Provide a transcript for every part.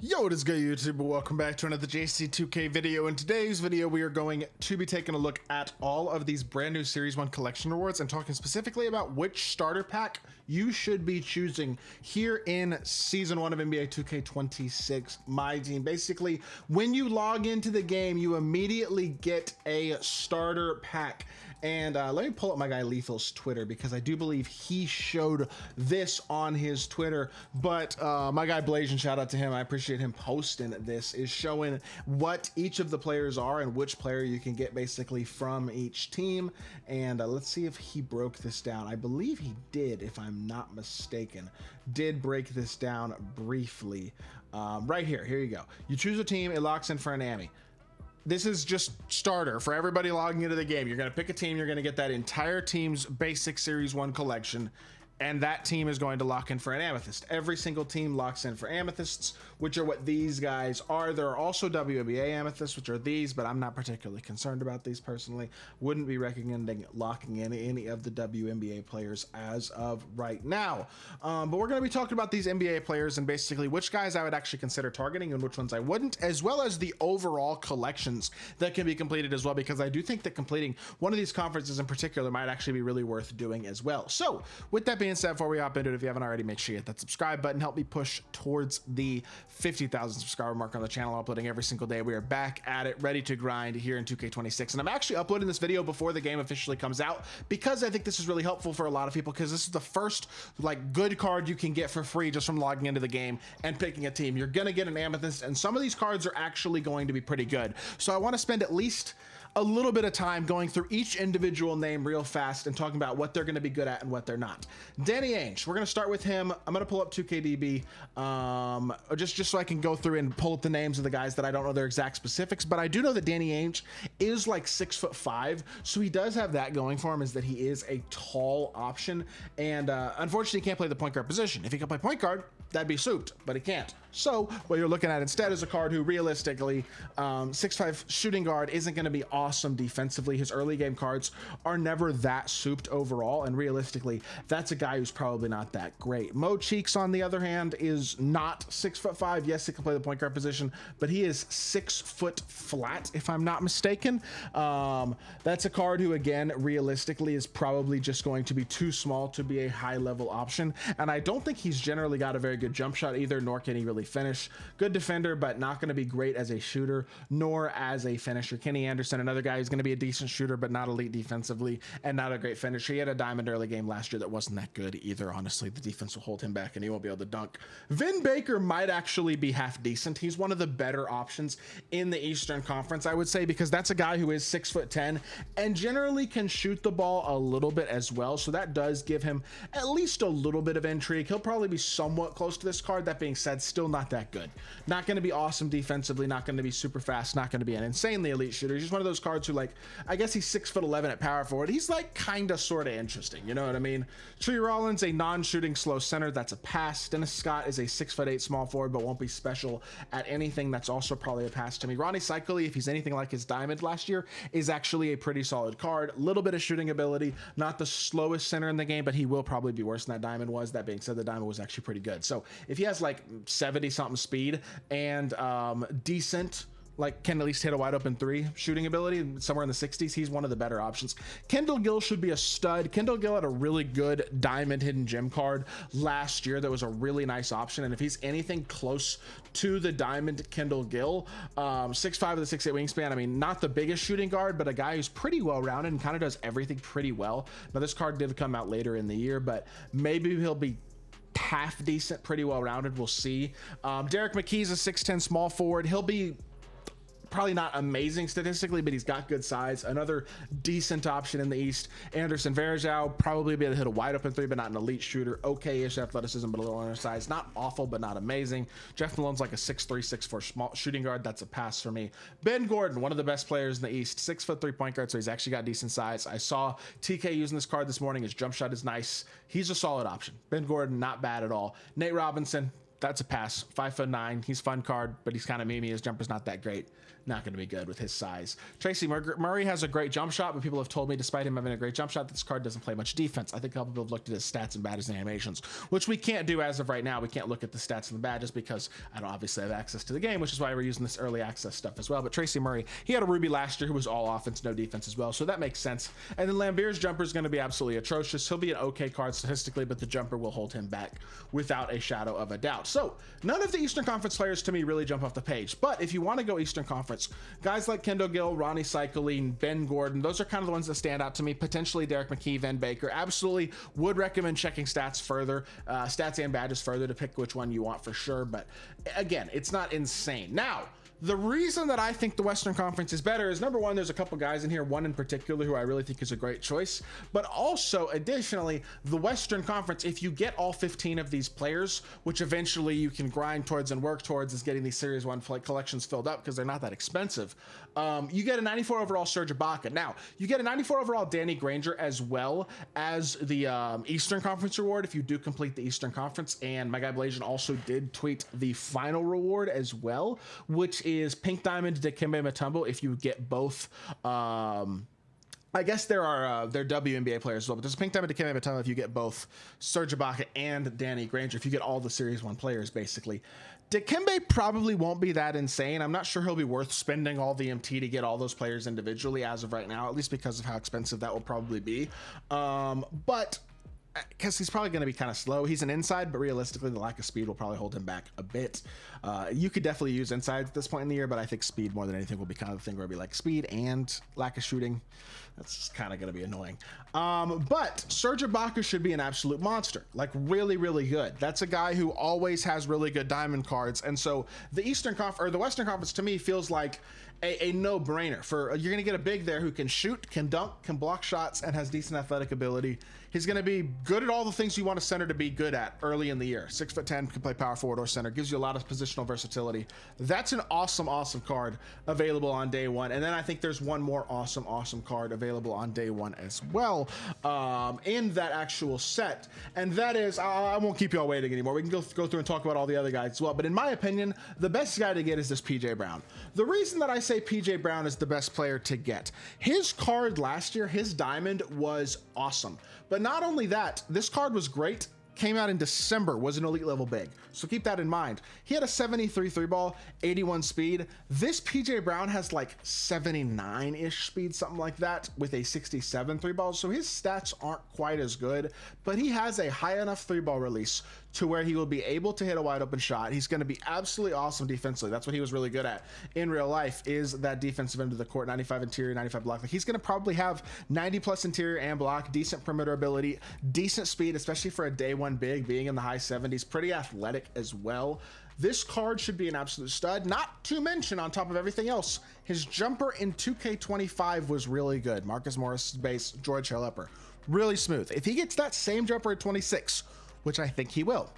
Yo, what is good, YouTube? Welcome back to another JC2K video. In today's video, we are going to be taking a look at all of these brand new Series 1 collection rewards and talking specifically about which starter pack you should be choosing here in Season 1 of NBA 2K26 MyTEAM. Basically, when you log into the game, you immediately get a starter pack. And let me pull up my guy Lethal's Twitter because I do believe he showed this on his Twitter. But my guy Blasian, shout out to him. I appreciate him posting this, is showing what each of the players are and which player you can get basically from each team. And let's see if he broke this down. I believe he did, if I'm not mistaken, did break this down briefly. Right here you go. You choose a team, it locks in for an AME. This is just starter for everybody logging into the game. You're going to pick a team. You're going to get that entire team's basic Series 1 collection. And that team is going to lock in for an Amethyst. Every single team locks in for Amethysts, which are what these guys are. There are also WNBA Amethysts, which are these, but I'm not particularly concerned about these personally. Wouldn't be recommending locking in any of the WNBA players as of right now. But we're going to be talking about these NBA players and basically which guys I would actually consider targeting and which ones I wouldn't, as well as the overall collections that can be completed as well, because I do think that completing one of these conferences in particular might actually be really worth doing as well. So with that being said, before we hop into it, if you haven't already, make sure you hit that subscribe button. Help me push towards the 50,000 subscriber mark on the channel. Uploading every single day. We are back at it, ready to grind here in 2K26. And I'm actually uploading this video before the game officially comes out because I think this is really helpful for a lot of people, because this is the first good card you can get for free just from logging into the game and picking a team. You're gonna get an Amethyst, and some of these cards are actually going to be pretty good. So I want to spend at least a little bit of time going through each individual name real fast and talking about what they're going to be good at and what they're not. Danny Ainge, we're going to start with him. I'm going to pull up 2KDB just so I can go through and pull up the names of the guys that I don't know their exact specifics, but I do know that Danny Ainge is like 6'5", so he does have that going for him, is that he is a tall option, and unfortunately he can't play the point guard position. If he could play point guard, that'd be souped, but he can't. So what you're looking at instead is a card who realistically 6'5" shooting guard isn't going to be awesome defensively. His early game cards are never that souped overall, and realistically that's a guy who's probably not that great. Mo Cheeks, on the other hand, is not 6'5". Yes, he can play the point guard position, but he is 6 foot flat, if I'm not mistaken. That's a card who, again, realistically is probably just going to be too small to be a high level option, and I don't think he's generally got a very good jump shot either, nor can he really finish. Good defender, but not going to be great as a shooter nor as a finisher. Kenny Anderson, another guy who's going to be a decent shooter but not elite defensively and not a great finisher. He had a diamond early game last year that wasn't that good either. Honestly, the defense will hold him back and he won't be able to dunk. Vin Baker might actually be half decent. He's one of the better options in the Eastern Conference, I would say, because that's a guy who is 6'10" and generally can shoot the ball a little bit as well, so that does give him at least a little bit of intrigue. He'll probably be somewhat close to this card. That being said, still not that good. Not going to be awesome defensively, not going to be super fast, not going to be an insanely elite shooter. He's just one of those cards who, I guess he's 6'11" at power forward. He's kind of sort of interesting, you know what I mean? Tree Rollins, a non-shooting slow center, that's a pass. Dennis Scott is a 6'8" small forward but won't be special at anything. That's also probably a pass to me. Ronnie Cycli, if he's anything like his diamond last year, is actually a pretty solid card. A little bit of shooting ability, not the slowest center in the game, but he will probably be worse than that diamond was. That being said, the diamond was actually pretty good. So if he has 70 something speed and decent, can at least hit a wide open three shooting ability somewhere in the 60s, he's one of the better options. Kendall Gill should be a stud. Kendall Gill had a really good diamond hidden gem card last year that was a really nice option, and if he's anything close to the diamond Kendall Gill, 6'5" with a 6'8" wingspan, I mean, not the biggest shooting guard, but a guy who's pretty well rounded and kind of does everything pretty well. Now this card did come out later in the year, but maybe he'll be half decent, pretty well rounded. We'll see. Derek McKee's a 6'10" small forward. He'll be probably not amazing statistically, but he's got good size. Another decent option in the East. Anderson Varejao, probably be able to hit a wide open three, but not an elite shooter. Okay-ish athleticism, but a little undersized. Not awful, but not amazing. Jeff Malone's like a 6'3", 6'4" small shooting guard. That's a pass for me. Ben Gordon, one of the best players in the East. 6'3" point guard, so he's actually got decent size. I saw TK using this card this morning. His jump shot is nice. He's a solid option. Ben Gordon, not bad at all. Nate Robinson, that's a pass. 5'9", he's fun card, but he's kind of memey. His jumper's not that great. Not going to be good with his size. Tracy Murray has a great jump shot, but people have told me, despite him having a great jump shot, this card doesn't play much defense. I think a couple people have looked at his stats and badges and animations, which we can't do as of right now. We can't look at the stats and the badges because I don't obviously have access to the game, which is why we're using this early access stuff as well. But Tracy Murray, he had a Ruby last year who was all offense, no defense as well, so that makes sense. And then Lambier's jumper is going to be absolutely atrocious. He'll be an okay card statistically, but the jumper will hold him back without a shadow of a doubt. So none of the Eastern Conference players to me really jump off the page, but if you want to go Eastern Conference, guys like Kendall Gill, Ronnie Cycling, Ben Gordon, those are kind of the ones that stand out to me. Potentially Derek McKee, Van Baker. Absolutely would recommend checking stats further, stats and badges further to pick which one you want for sure. But again, it's not insane. Now, the reason that I think the Western Conference is better is, number one, there's a couple guys in here, one in particular who I really think is a great choice, but also additionally, the Western Conference, if you get all 15 of these players, which eventually you can grind towards and work towards, is getting these Series 1 collections filled up because they're not that expensive. You get a 94 overall Serge Ibaka. Now, you get a 94 overall Danny Granger as well as the Eastern Conference reward if you do complete the Eastern Conference, and my guy Blasian also did tweet the final reward as well, which is Pink Diamond Dikembe Mutombo if you get both. I guess there are they're WNBA players as well, but there's a Pink Diamond Dikembe Mutombo if you get both Serge Ibaka and Danny Granger, if you get all the Series 1 players basically. Dikembe probably won't be that insane. I'm not sure he'll be worth spending all the MT to get all those players individually as of right now, at least because of how expensive that will probably be. But because he's probably going to be kind of slow. He's an inside, but realistically, the lack of speed will probably hold him back a bit. You could definitely use insides at this point in the year, but I think speed more than anything will be kind of the thing where it'll be like speed and lack of shooting. That's just kind of going to be annoying. But Serge Ibaka should be an absolute monster, like really, really good. That's a guy who always has really good diamond cards. And so the Eastern Conference or the Western Conference to me feels like a no-brainer. For you're going to get a big there who can shoot, can dunk, can block shots, and has decent athletic ability. He's going to be good at all the things you want a center to be good at early in the year. 6'10", can play power forward or center, gives you a lot of positional versatility. That's an awesome, awesome card available on day one. And then I think there's one more awesome, awesome card available on day one as well in that actual set. And that is, I won't keep you all waiting anymore. We can go through and talk about all the other guys as well. But in my opinion, the best guy to get is this PJ Brown. The reason that I say PJ Brown is the best player to get, his card last year, his diamond was awesome. But not only that, this card was great. Came out in December, was an elite level big. So keep that in mind. He had a 73 three ball, 81 speed. This PJ Brown has like 79-ish speed, something like that, with a 67 three ball. So his stats aren't quite as good, but he has a high enough three ball release to where he will be able to hit a wide open shot. He's going to be absolutely awesome defensively. That's what he was really good at in real life, is that defensive end of the court, 95 interior, 95 block. Like, he's going to probably have 90 plus interior and block, decent perimeter ability, decent speed, especially for a day one big, being in the high 70s, pretty athletic as well. This card should be an absolute stud, not to mention, on top of everything else, his jumper in 2K25 was really good. Marcus Morris base, George Hill upper, really smooth. If he gets that same jumper at 26, which I think he will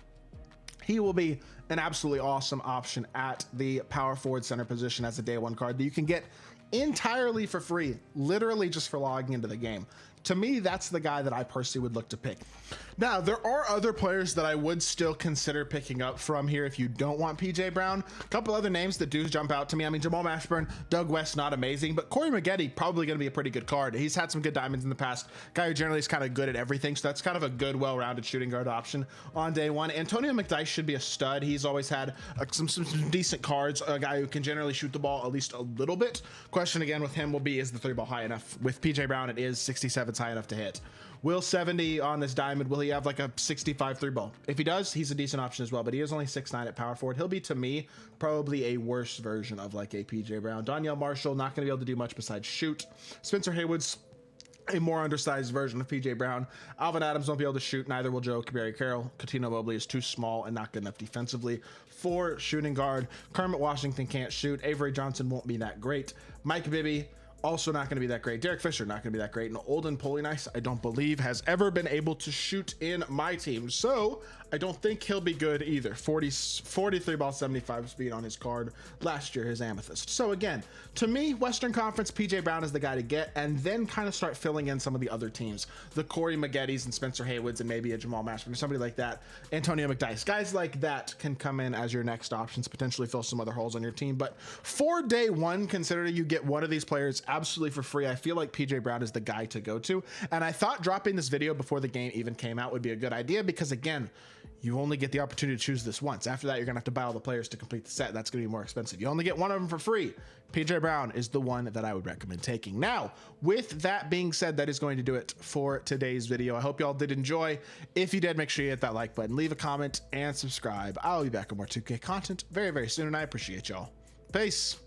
be an absolutely awesome option at the power forward center position as a day one card that you can get entirely for free, literally just for logging into the game. To me, that's the guy that I personally would look to pick. Now, there are other players that I would still consider picking up from here if you don't want PJ Brown. A couple other names that do jump out to me. I mean, Jamal Mashburn, Doug West, not amazing, but Corey Maggette probably going to be a pretty good card. He's had some good diamonds in the past. Guy who generally is kind of good at everything, so that's kind of a good, well-rounded shooting guard option on day one. Antonio McDyess should be a stud. He's always had some decent cards. A guy who can generally shoot the ball at least a little bit. Question again with him will be, is the three ball high enough? With PJ Brown, it is 67's high enough to hit. Will 70 on this diamond, will he have like a 65 three ball? If he does, he's a decent option as well, but he is only 6'9" at power forward. He'll be, to me, probably a worse version of like a PJ Brown. Donyell Marshall, not going to be able to do much besides shoot. Spencer Haywood's a more undersized version of PJ Brown. Alvin Adams won't be able to shoot, neither will Joe Barry Carroll. Coutinho Mobley is too small and not good enough defensively for shooting guard. Kermit Washington can't shoot. Avery Johnson won't be that great. Mike Bibby, also not going to be that great. Derek Fisher, not going to be that great. And Olden Polianice, I don't believe, has ever been able to shoot in my team. So I don't think he'll be good either. 43 ball, 75 speed on his card. Last year, his Amethyst. So again, to me, Western Conference, PJ Brown is the guy to get, and then kind of start filling in some of the other teams. The Corey Maggettis and Spencer Haywoods and maybe a Jamal Mashburn or somebody like that. Antonio McDyess. Guys like that can come in as your next options, potentially fill some other holes on your team. But for day one, considering you get one of these players absolutely for free, I feel like PJ Brown is the guy to go to. And I thought dropping this video before the game even came out would be a good idea because, again, you only get the opportunity to choose this once. After that, you're gonna have to buy all the players to complete the set. That's gonna be more expensive. You only get one of them for free. PJ Brown is the one that I would recommend taking. Now, with that being said, that is going to do it for today's video. I hope y'all did enjoy. If you did, make sure you hit that like button, leave a comment, and subscribe. I'll be back with more 2K content very, very soon, and I appreciate y'all. Peace.